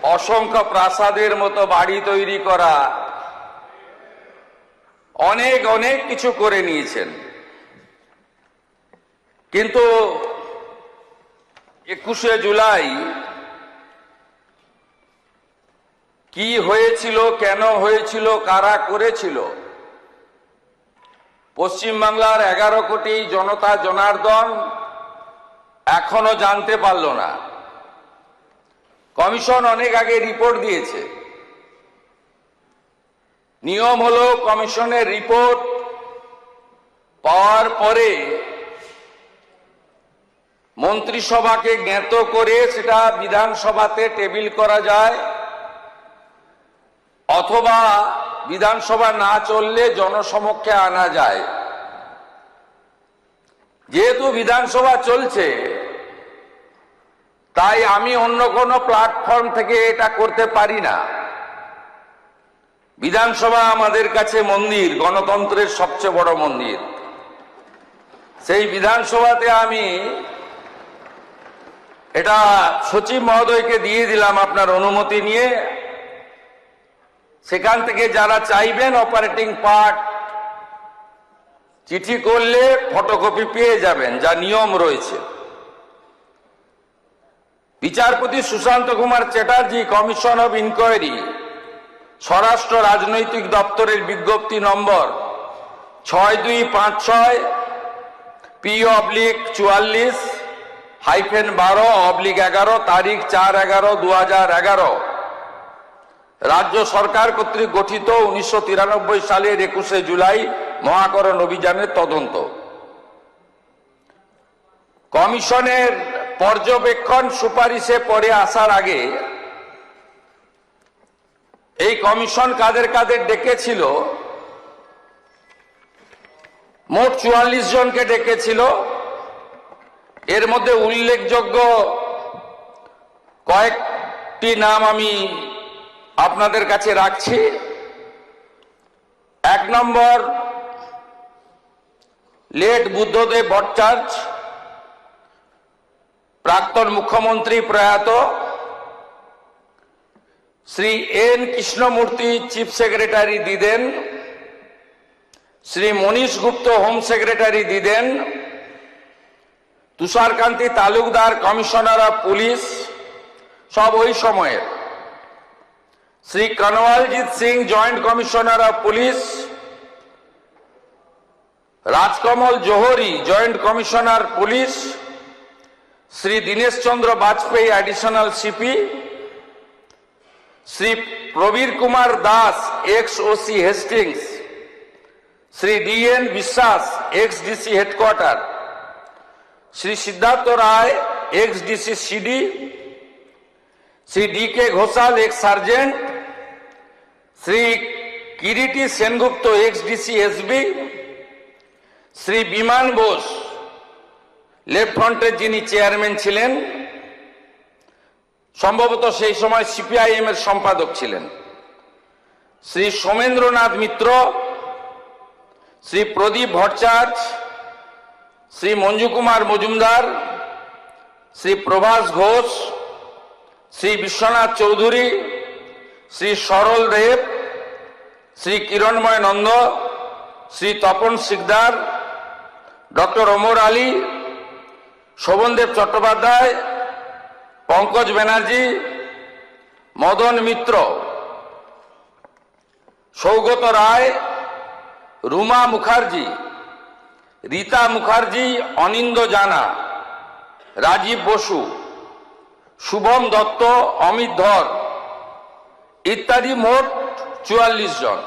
অসংখ্য প্রাসাদের মতো বাড়ি তৈরি করা, অনেক অনেক কিছু করে নিয়েছেন। কিন্তু 21শে জুলাই কি হয়েছিল, কেন হয়েছিল, কারা করেছিল, পশ্চিমবাংলার 11 কোটি জনতা জনার্দন এখনো জানতে পারল না। কমিশন অনেক আগে রিপোর্ট দিয়েছে। নিয়ম হলো কমিশনের রিপোর্ট পাওয়ার পরে মন্ত্রিসভাকে জ্ঞাত করে সেটা বিধানসভাতে টেবিল করা যায়, অথবা বিধানসভা না চললে জনসমক্ষে আনা যায়। যেহেতু বিধানসভা চলছে, তাই আমি অন্য কোনো প্ল্যাটফর্ম থেকে এটা করতে পারি না। বিধানসভা আমাদের কাছে মন্দির, গণতন্ত্রের সবচেয়ে বড় মন্দির। সেই বিধানসভাতে আমি এটা সচিব মহোদয়কে দিয়ে দিলাম আপনার অনুমতি নিয়ে। সেখান থেকে যারা চাইবেন অপারেটিং পার্ট চিঠি করলে ফটোকপি পেয়ে যাবেন, যা নিয়ম রয়েছে। বিচারপতি Sushanta Kumar Chatterjee commission of inquiry, স্বরাষ্ট্র রাজনৈতিক দপ্তরের বিজ্ঞপ্তি নম্বর 6256 P/44/12/11 তারিখ 4/11/2011 রাজ্য সরকার কর্তৃক গঠিত 1993 সালের 21শে জুলাই মহাকরণ অভিযানের তদন্ত। কমিশনের পর্যবেক্ষণ সুপারিশে পরে আসার আগে এই কমিশন কাদের কাদের ডেকেছিল, মোট 44 জনকে ডেকেছিল। এর মধ্যে উল্লেখযোগ্য কয়েকটি নাম আমি আপনাদের কাছে রাখছি। 1 নম্বর, লেট বুদ্ধদেব ভট্টাচার্য, প্রাক্তন মুখ্যমন্ত্রী প্রয়াত। Shri N Krishnamurthy, chief secretary দিদেন। শ্রী মনীষ গুপ্ত, হোম সেক্রেটারি দিদেন। Tusharkanti Talukdar, commissioner of police, সব ওই সময়ের। Shri Kanwaljit Singh, joint commissioner of police. Rajkamal Johri, joint commissioner police. Shri Dinesh Chandra Bajpai, additional CP. Shri Prabir Kumar Das, ex OC Hastings. Shri DN Biswas, ex DC headquarter. Shri Siddhartha Roy, ex DC CD. Shri DK Ghoshal, ex sergeant. Shri Kiriti Sengupta, x DC SB. Shri Biman Bose, left ফ্রন্টের যিনি chairman ছিলেন, সম্ভবত সেই সময় CPIM এর সম্পাদক ছিলেন। শ্রী সোমেন্দ্রনাথ মিত্র, শ্রী প্রদীপ ভট্টাচার্য, শ্রী মঞ্জু কুমার মজুমদার, শ্রী প্রভাস ঘোষ, শ্রী বিশ্বনাথ চৌধুরী, শ্রী সরল দেব, শ্রী কিরণময় নন্দ, শ্রী তপন সিকদার, ডক্টর ওমর আলী, শোভনদেব চট্টোপাধ্যায়, পঙ্কজ ব্যানার্জি, মদন মিত্র, সৌগত রায়, রুমা মুখার্জি, রীতা মুখার্জি, অনিন্দ জানা, রাজীব বসু, শুভম দত্ত, অমিত ধর ইত্যাদি, মোট 44 জন।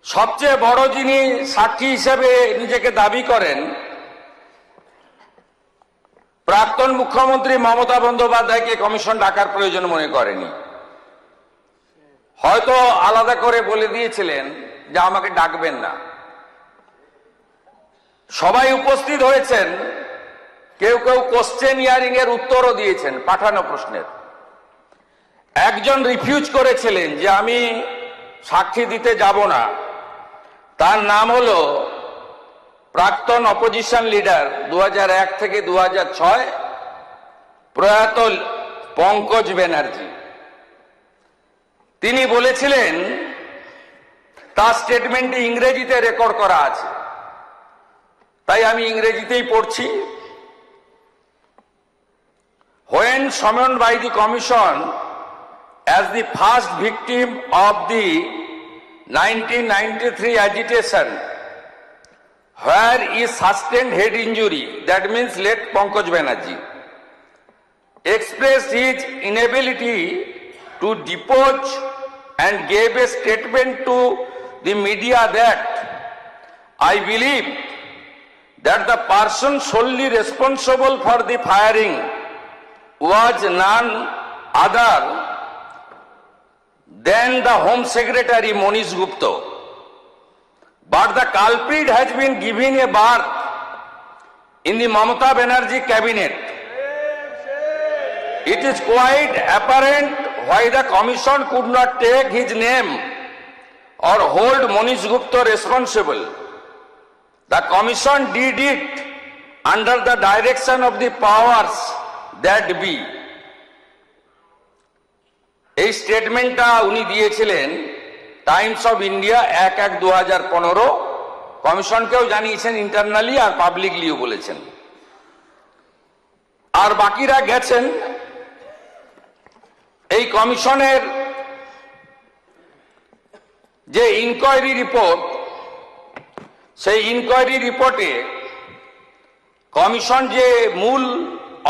সবচেয়ে বড় যিনি সাক্ষী হিসেবে নিজেকে দাবি করেন, প্রাক্তন মুখ্যমন্ত্রী মমতা বন্দ্যোপাধ্যায়কে কমিশন ডাকার প্রয়োজন মনে করেনি। হয়তো আলাদা করে বলে দিয়েছিলেন যে আমাকে ডাকবেন না। সবাই উপস্থিত হয়েছেন, কেউ কেউ কোশ্চেন হিয়ারিং এর উত্তরও দিয়েছেন পাঠানো প্রশ্নের। একজন রিফিউজ করেছিলেন যে আমি সাক্ষী দিতে যাব না। তার নাম হলো প্রাক্তন অপোজিশন লিডার 2001 থেকে 2006 প্রয়াত পঙ্কজ ব্যানার্জি। তিনি বলেছিলেন, তার স্টেটমেন্টে ইংরেজিতে রেকর্ড করা আছে, তাই আমি ইংরেজিতেই পড়ছি। When summoned by the commission as the first victim of the 1993 agitation, where is sustained head injury, that means late Pankaj Banerjee, expressed his inability to depose and gave a statement to the media that I believe that the person solely responsible for the firing was none other than the Home Secretary Monish Gupta. But the culprit has been given a berth in the Mamata Banerjee cabinet. It is quite apparent why the commission could not take his name or hold Monish Gupta responsible. The commission did it under the direction of the powers that be. এই স্টেটমেন্টটা উনি দিয়েছিলেন Times of India 1/1/2015, কমিশনকেও জানিয়েছেন internally আর পাবলিকলিও বলেছেন। আর বাকিরা গেছেন এই কমিশনের যে ইনকোয়ারি রিপোর্ট, সেই ইনকোয়ারি রিপোর্টে কমিশন যে মূল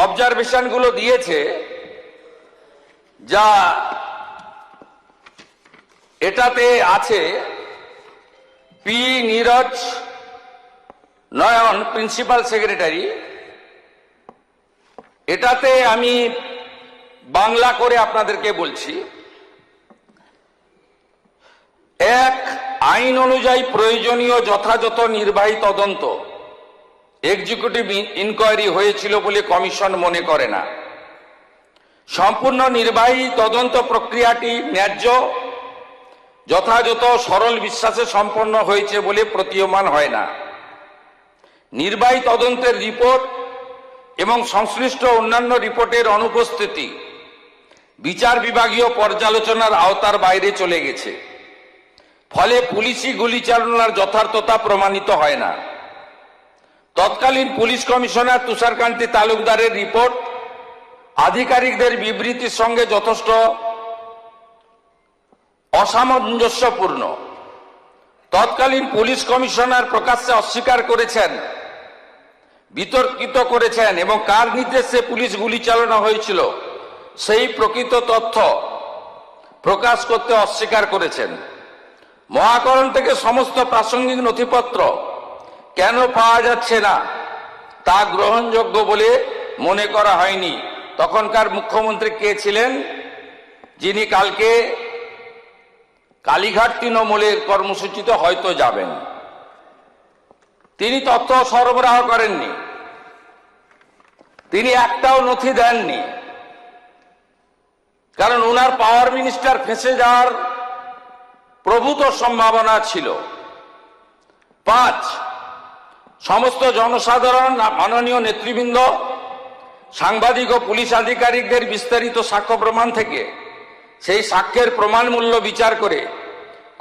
অবজারভেশনগুলো দিয়েছে, যা এটাতে আছে পি নীরজ নয়ন, প্রিন্সিপাল সেক্রেটারি। এটাতে আমি বাংলা করে আপনাদেরকে বলছি। এক, আইন অনুযায়ী প্রয়োজনীয় যথাযথ নির্বাহী তদন্ত এক্সিকিউটিভ ইনকোয়ারি হয়েছিল বলে কমিশন মনে করে না। সম্পূর্ণ নির্বাহী তদন্ত প্রক্রিয়াটি ন্যায্য, যথাযথ, সরল বিশ্বাসে সম্পন্ন হয়েছে বলে প্রতীয়মান হয় না। নির্বাহী তদন্তের রিপোর্ট এবং সংশ্লিষ্ট অন্যান্য রিপোর্টের অনুপস্থিতি বিচার বিভাগীয় পর্যালোচনার আওতার বাইরে চলে গেছে। ফলে পুলিশি গুলি চালনার যথার্থতা প্রমাণিত হয় না। তৎকালীন পুলিশ কমিশনার তুষারকান্তি তালুকদারের রিপোর্ট আধিকারিকদের বিবৃতির সঙ্গে যথেষ্ট অসামঞ্জস্যপূর্ণ। তৎকালীন পুলিশ কমিশনার প্রকাশ্যে অস্বীকার করেছেন, বিতর্কিত করেছেন এবং কার নির্দেশে পুলিশ গুলি চালানো হয়েছিল সেই প্রকৃত তথ্য প্রকাশ করতে অস্বীকার করেছেন। মহাকরণ থেকে সমস্ত প্রাসঙ্গিক নথিপত্র কেন পাওয়া যাচ্ছে না তা গ্রহণযোগ্য বলে মনে করা হয়নি। তখনকার মুখ্যমন্ত্রী কে ছিলেন, যিনি কালকে কালীঘাট তৃণমূলের কর্মসূচিতে হয়তো যাবেন। তিনি তথ্য সরবরাহ করেননি, তিনি একটাও নথি দেননি, কারণ ওনার পাওয়ার মিনিস্টার ফেঁসে যাওয়ার প্রভূত সম্ভাবনা ছিল। 5, সমস্ত জনসাধারণ, মাননীয় নেতৃবৃন্দ, সাংবাদিক ও পুলিশ আধিকারিকদের বিস্তারিত সাক্ষ্য প্রমাণ থেকে সেই সাক্ষ্যের প্রমাণ মূল্য বিচার করে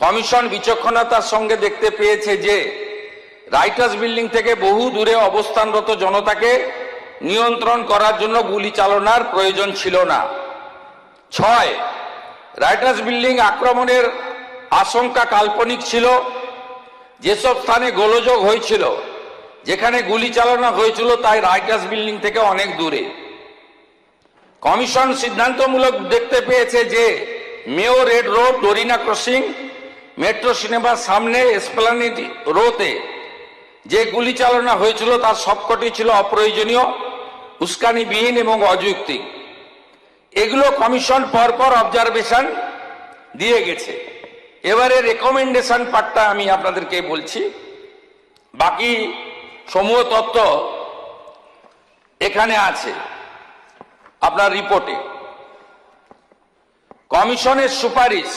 কমিশন বিচক্ষণতার সঙ্গে দেখতে পেয়েছে যে রাইটার্স বিল্ডিং থেকে বহু দূরে অবস্থানরত জনতাকে নিয়ন্ত্রণ করার জন্য গুলি চালানোর প্রয়োজন ছিল না। 6, রাইটার্স বিল্ডিং আক্রমণের আশঙ্কা কাল্পনিক ছিল। যেসব স্থানে গোলযোগ হয়েছিল, যেখানে গুলি চালানো হয়েছিল, তাই রাইটার্স বিল্ডিং থেকে অনেক দূরে। কমিশন সিদ্ধান্তমূলক দেখতে পেয়েছে যে মেয়র Red Road, Dorina crossing, metro সিনেমার সামনে এসপ্লানেড রোতে যে গুলি চালানো হয়েছিল তার সবকটি ছিল অপ্রয়োজনীয়, উস্কানিবিহীন এবং অযৌক্তিক। এগুলো কমিশন পরপর অবজারভেশন দিয়ে গেছে। এবারে রেকমেন্ডেশন পার্টটা আমি আপনাদেরকে বলছি, বাকি সমূহ তথ্য এখানে আছে আপনার রিপোর্টে। কমিশনের সুপারিশ,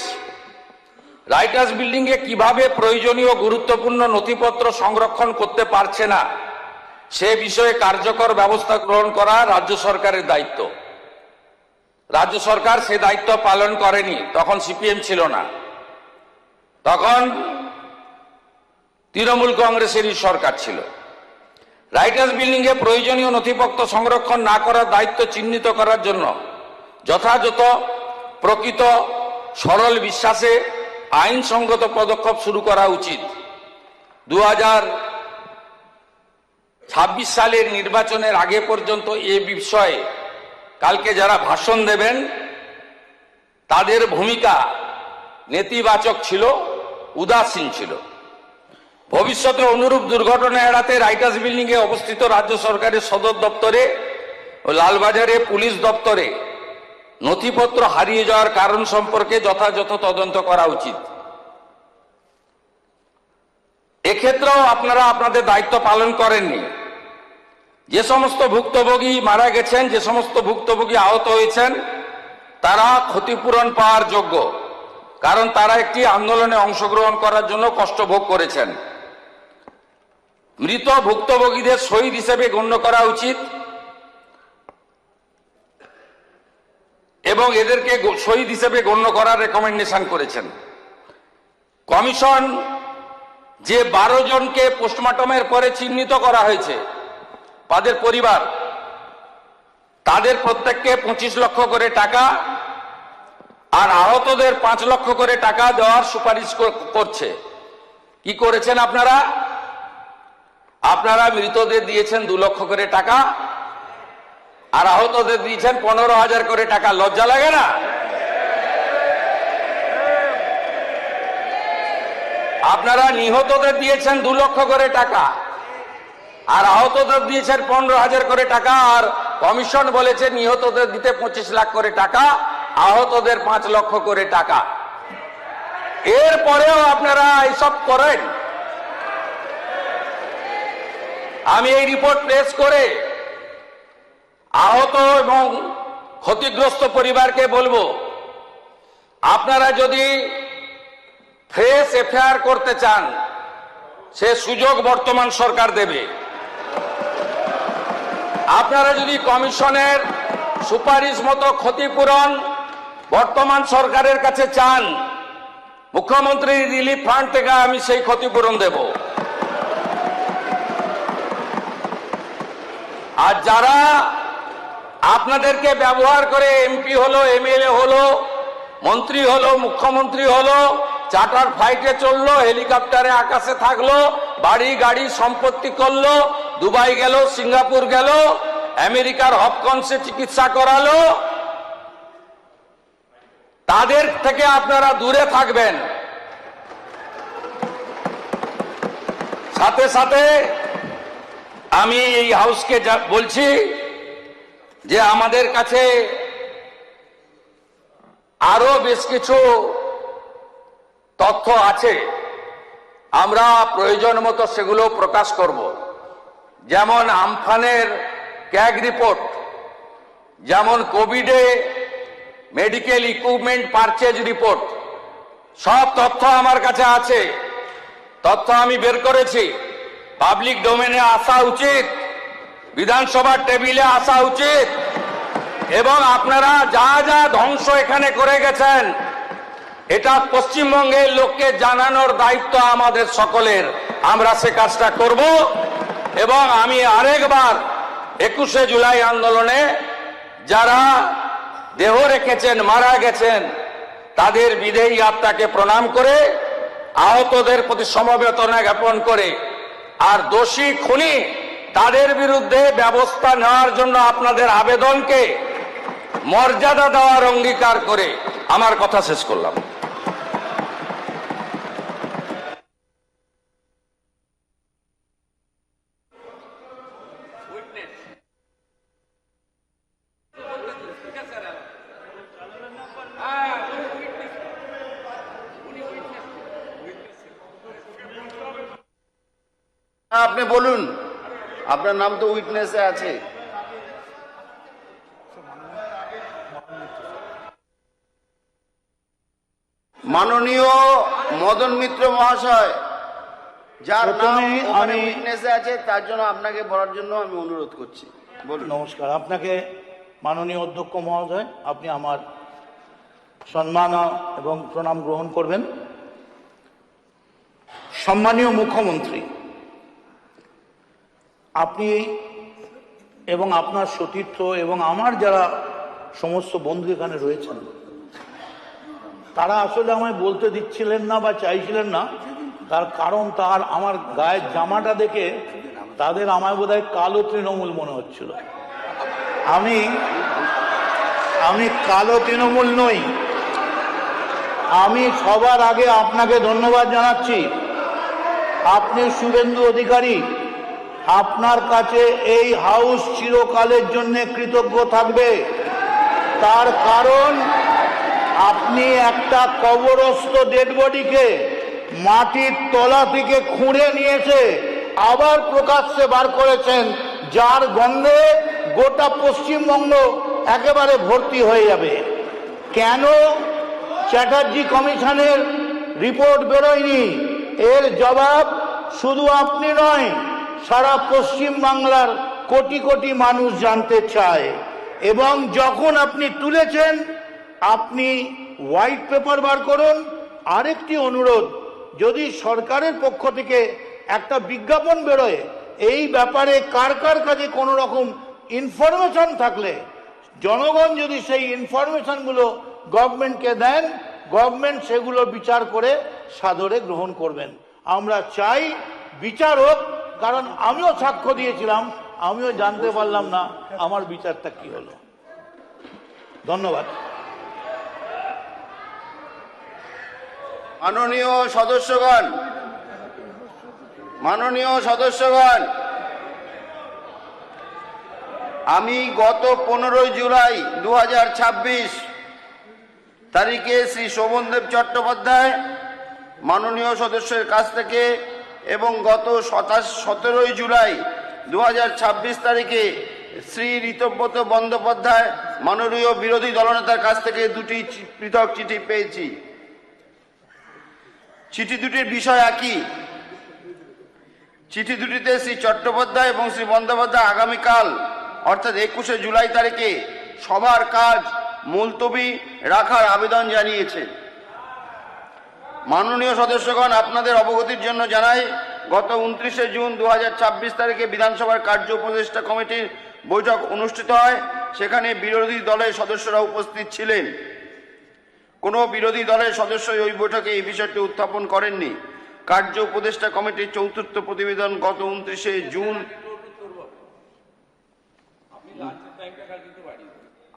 রাইটার্স বিল্ডিং এ কিভাবে প্রয়োজনীয় গুরুত্বপূর্ণ নথিপত্র সংরক্ষণ করতে পারছে না সে বিষয়ে কার্যকর ব্যবস্থা গ্রহণ করা রাজ্য সরকারের দায়িত্ব। রাজ্য সরকার সে দায়িত্ব পালন করেনি, তখন সিপিএম ছিল না, তখন তৃণমূল কংগ্রেসেরই সরকার ছিল। রাইটার্স বিল্ডিং এ প্রয়োজনীয় নথিপত্র সংরক্ষণ না করার দায়িত্ব চিহ্নিত করার জন্য যথাযথ প্রকৃত সরল বিশ্বাসে আইনসঙ্গত পদক্ষেপ শুরু করা উচিত। 2026 সালের নির্বাচনের আগে পর্যন্ত এ বিষয়ে কালকে যারা ভাষণ দেবেন তাদের ভূমিকা নেতিবাচক ছিল, উদাসীন ছিল। ভবিষ্যতে অনুরূপ দুর্ঘটনা এড়াতে রাইটার্স বিল্ডিং এ অবস্থিত রাজ্য সরকারের সদর দপ্তরে ও লালবাজারে পুলিশ দপ্তরে নথিপত্র হারিয়ে যাওয়ার কারণ সম্পর্কে যথাযথ তদন্ত করা উচিত। এক্ষেত্রেও আপনারা আপনাদের দায়িত্ব পালন করেননি। যে সমস্ত ভুক্তভোগী মারা গেছেন, যে সমস্ত ভুক্তভোগী আহত হয়েছেন, তারা ক্ষতিপূরণ পাওয়ার যোগ্য, কারণ তারা একটি আন্দোলনে অংশগ্রহণ করার জন্য কষ্ট ভোগ করেছেন। মৃত ভুক্তভোগীদের শহীদ হিসেবে গণ্য করা উচিত এবং এদেরকে শহীদ হিসেবে গণ্য করার রেকমেন্ডেশন করেছেন। কমিশন যে 12 জনকে পোস্টমর্টমের পরে চিহ্নিত করা হয়েছে, তাদের পরিবার, তাদের প্রত্যেককে 25 লক্ষ করে টাকা আর আহতদের 5 লক্ষ করে টাকা দেওয়ার সুপারিশ করছে। কি করেছেন আপনারা? আপনারা মৃতদের দিয়েছেন 2 লক্ষ করে টাকা আর আহতদের দিয়েছেন 15,000 করে টাকা। লজ্জা লাগে না? আপনারা নিহতদের দিয়েছেন 2 লক্ষ করে টাকা আর আহতদের দিয়েছেন 15,000 করে টাকা, আর কমিশন বলেছে নিহতদের দিতে 25 লাখ করে টাকা, আহতদের 5 লক্ষ করে টাকা। এরপরেও আপনারা এইসব করেন। আমি এই রিপোর্ট পেশ করে আহত এবং ক্ষতিগ্রস্ত পরিবারকে বলবো, আপনারা যদি ফ্রেশ এফআইআর করতে চান, সে সুযোগ বর্তমান সরকার দেবে। আপনারা যদি কমিশনের সুপারিশ মতো ক্ষতিপূরণ বর্তমান সরকারের কাছে চান, মুখ্যমন্ত্রী রিলিফ ফান্ড থেকে আমি সেই ক্ষতিপূরণ দেব। আর যারা আপনাদেরকে ব্যবহার করে এমপি হলো, এমএলএ হলো, মন্ত্রী হলো, মুখ্যমন্ত্রী হলো, চার্টার ফ্লাইটে চললো, হেলিকপ্টারে আকাশে থাকলো, বাড়ি গাড়ি সম্পত্তি করলো, দুবাই গেল, সিঙ্গাপুর গেল, আমেরিকার হপকন্সে চিকিৎসা করালো, তাদের থেকে আপনারা দূরে থাকবেন। সাথে সাথে আমি এই হাউসকে বলছি যে আমাদের কাছে আরো বেশ কিছু তথ্য আছে, আমরা প্রয়োজন মতো সেগুলো প্রকাশ করব। যেমন আমফানের ক্যাগ রিপোর্ট, যেমন কোভিডে মেডিকেল ইকুইপমেন্ট পারচেজ রিপোর্ট, সব তথ্য আমার কাছে আছে। তথ্য আমি বের করেছি, পাবলিক ডোমেনে আসা উচিত, বিধানসভার টেবিলে আসা উচিত, এবং আপনারা যা যা ধ্বংস এখানে করে গেছেন এটা পশ্চিমবঙ্গের লোককে জানানোর দায়িত্ব আমাদের সকলের। আমরা সে কাজটা করব এবং আমি আরেকবার 21শে জুলাই আন্দোলনে যারা দেহ রেখেছেন, মারা গেছেন, তাদের বিদেহী আত্মাকে প্রণাম করে, আহতদের প্রতি সমবেদনা জ্ঞাপন করে, আর দোষী খুনি তাদের বিরুদ্ধে ব্যবস্থা নেওয়ার জন্য আপনাদের আবেদনকে মর্যাদা দেওয়ার অঙ্গীকার করে আমার কথা শেষ করলাম। আপনি বলুন, আপনার নাম তো উইটনেসে আছে। মাননীয় মদন মিত্র মহাশয়, যার নাম ওখানে উইটনেসে আছে, তার জন্য আপনাকে বলার জন্য আমি অনুরোধ করছি। বলুন। নমস্কার, আপনাকে মাননীয় অধ্যক্ষ মহোদয়, আপনি আমার সম্মান এবং প্রণাম গ্রহণ করবেন। সম্মানীয় মুখ্যমন্ত্রী, আপনি এবং আপনার সতীর্থ এবং আমার যারা সমস্ত বন্ধু এখানে রয়েছেন, তারা আসলে আমায় বলতে দিচ্ছিলেন না বা চাইছিলেন না। তার কারণ তার আমার গায়ের জামাটা দেখে তাদের আমায় বোধহয় কালো তৃণমূল মনে হচ্ছিল। আমি কালো তৃণমূল নই। আমি সবার আগে আপনাকে ধন্যবাদ জানাচ্ছি। আপনি শুভেন্দু অধিকারী, আপনার কাছে এই হাউস চিরকালের জন্য কৃতজ্ঞ থাকবে। তার কারণ আপনি একটা কবরস্থ ডেড বডিকে মাটির তলা থেকে খুঁড়ে নিয়েছে আবার প্রকাশ্যে বার করেছেন, যার গন্ধে গোটা পশ্চিমবঙ্গ একেবারে ভর্তি হয়ে যাবে। কেন চ্যাটার্জি কমিশনের রিপোর্ট বেরোয়নি, এর জবাব শুধু আপনি নয়, সারা পশ্চিম বাংলার কোটি কোটি মানুষ জানতে চায়। এবং যখন আপনি তুলেছেন, আপনি হোয়াইট পেপার বার করুন। আরেকটি অনুরোধ, যদি সরকারের পক্ষ থেকে একটা বিজ্ঞাপন বেরোয় এই ব্যাপারে কার কার কাছে কোনো রকম ইনফরমেশন থাকলে, জনগণ যদি সেই ইনফরমেশনগুলো গভর্নমেন্টকে দেন, গভর্নমেন্ট সেগুলো বিচার করে সাদরে গ্রহণ করবেন। আমরা চাই বিচার হোক, কারণ আমিও সাক্ষ্য দিয়েছিলাম, আমিও জানতে পারলাম না আমার বিচারটা কি হলো। ধন্যবাদ। মাননীয় সদস্যগণ, আমি গত 15 জুলাই 2026 তারিখে শ্রী শোভনদেব চট্টোপাধ্যায় মাননীয় সদস্যের কাছ থেকে এবং গত 17 জুলাই 2026 তারিখে শ্রী ঋতব্রত বন্দ্যোপাধ্যায় মাননীয় বিরোধী দলনেতার কাছ থেকে দুটি পৃথক চিঠি পেয়েছি। চিঠি দুটির বিষয় একই। চিঠি দুটিতে শ্রী চট্টোপাধ্যায় এবং শ্রী বন্দ্যোপাধ্যায় আগামীকাল অর্থাৎ 21 জুলাই তারিখে সবার কাজ মুলতবি রাখার আবেদন জানিয়েছে। মাননীয় সদস্যগণ, আপনাদের অবগতির জন্য জানাই, গত 29 জুন 2026 তারিখে বিধানসভার কার্য উপদেষ্টা কমিটির বৈঠক অনুষ্ঠিত হয়। সেখানে বিরোধী দলের সদস্যরা উপস্থিত ছিলেন। কোনো বিরোধী দলের সদস্য ওই বৈঠকে এই বিষয়টি উত্থাপন করেননি। কার্য উপদেষ্টা কমিটির চতুর্থ প্রতিবেদন গত 29 জুন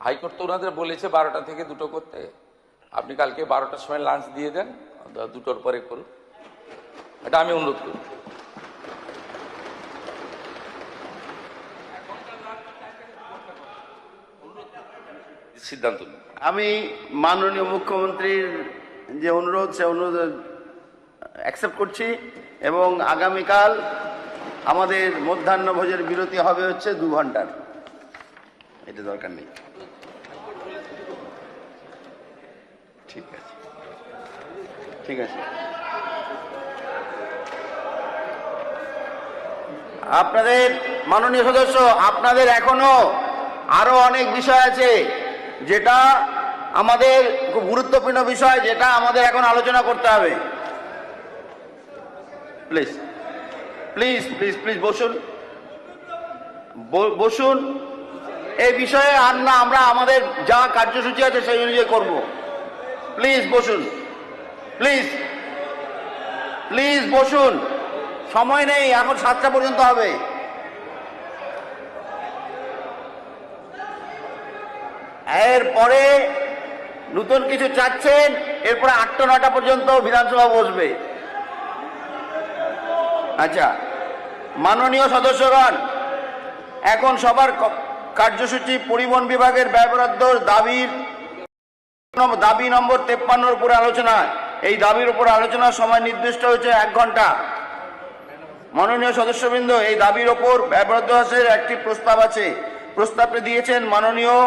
হাইকোর্ট তো ওনাদের বলেছে 12টা থেকে 2টো করতে। আপনি কালকে 12টার সময় লাঞ্চ দিয়ে দেন, 2টোর পরে করুন, এটা আমি অনুরোধ করি। সিদ্ধান্ত নিন। আমি মাননীয় মুখ্যমন্ত্রীর যে অনুরোধ, সে অনুরোধ অ্যাকসেপ্ট করছি এবং আগামীকাল আমাদের মধ্যাহ্নভোজের বিরতি হবে হচ্ছে 2 ঘন্টার। এটা দরকার নেই। ঠিক আছে, ঠিক আছে। আপনাদের মাননীয় সদস্য, আপনাদের এখনো আরো অনেক বিষয় আছে যেটা আমাদের খুব গুরুত্বপূর্ণ বিষয়, যেটা আমাদের এখন আলোচনা করতে হবে। প্লিজ প্লিজ প্লিজ প্লিজ বসুন, বসুন। এই বিষয়ে আর না, আমরা আমাদের যা কার্যসূচি আছে সেই অনুযায়ী করব। প্লিজ বসুন, প্লিজ প্লিজ বসুন। সময় নেই, এখন 7টা পর্যন্ত হবে। এরপরে নতুন কিছু চাচ্ছেন, এরপরে 8টা 9টা পর্যন্ত বিধানসভা বসবে। আচ্ছা, মাননীয় সদস্যগণ, এখন সবার কার্যসূচি পরিবহন বিভাগের ব্যয় বরাদ্দর দাবি নম্বর 53 উপরে আলোচনা। এই দাবির উপর আলোচনার সময় নির্দিষ্ট হয়েছে 1 ঘন্টা। মাননীয় সদস্যবৃন্দ, এই দাবির ওপর ব্যয় বরাদ্দ হ্রাসের একটি প্রস্তাব আছে। প্রস্তাবটি দিয়েছেন মাননীয়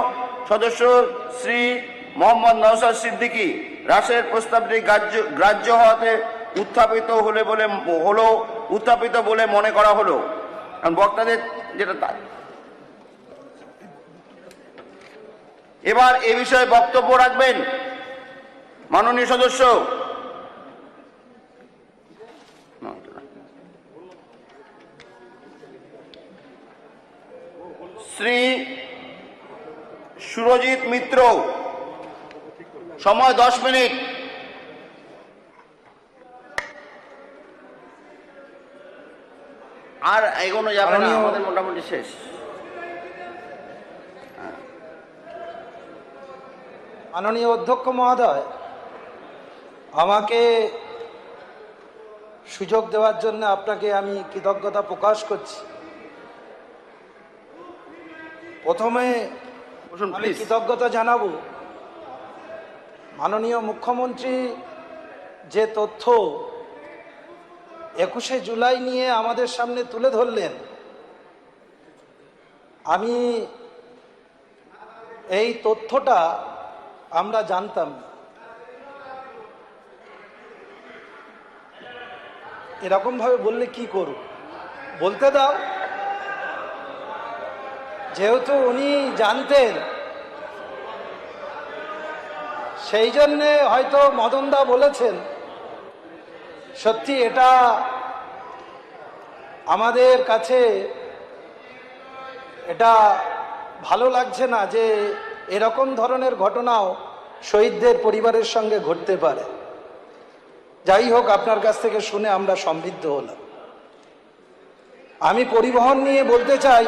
সদস্য শ্রী মোহাম্মদ নওশাদ সিদ্দিকী। হ্রাসের প্রস্তাবটি গ্রাহ্য হওয়াতে উত্থাপিত বলে মনে করা হলো। বক্তাদের যেটা এবার এ বিষয়ে বক্তব্য রাখবেন মাননীয় সদস্য শ্রী সুরজিৎ মিত্র। সময় 10 মিনিট। আর এগোনো যাবে না, আমাদের মোটামুটি শেষ। মাননীয় অধ্যক্ষ মহোদয়, আমাকে সুযোগ দেওয়ার জন্য আপনাকে আমি কৃতজ্ঞতা প্রকাশ করছি। প্রথমে বসুন, আমি প্লিজ। কৃতজ্ঞতা জানাবো মাননীয় মুখ্যমন্ত্রী যে তথ্য 21শে জুলাই নিয়ে আমাদের সামনে তুলে ধরলেন, আমি এই তথ্যটা আমরা জানতাম না। এরকম ভাবে বললে কি করব, বলতে দাও। যেহেতু উনি জানতেন, সেই জন্যে হয়তো মদনদা বলেছেন। সত্যি এটা আমাদের কাছে এটা ভালো লাগছে না যে এরকম ধরনের ঘটনাও শহীদদের পরিবারের সঙ্গে ঘটতে পারে। যাই হোক, আপনার কাছ থেকে শুনে আমরা সমৃদ্ধ হলাম। আমি পরিবহন নিয়ে বলতে চাই,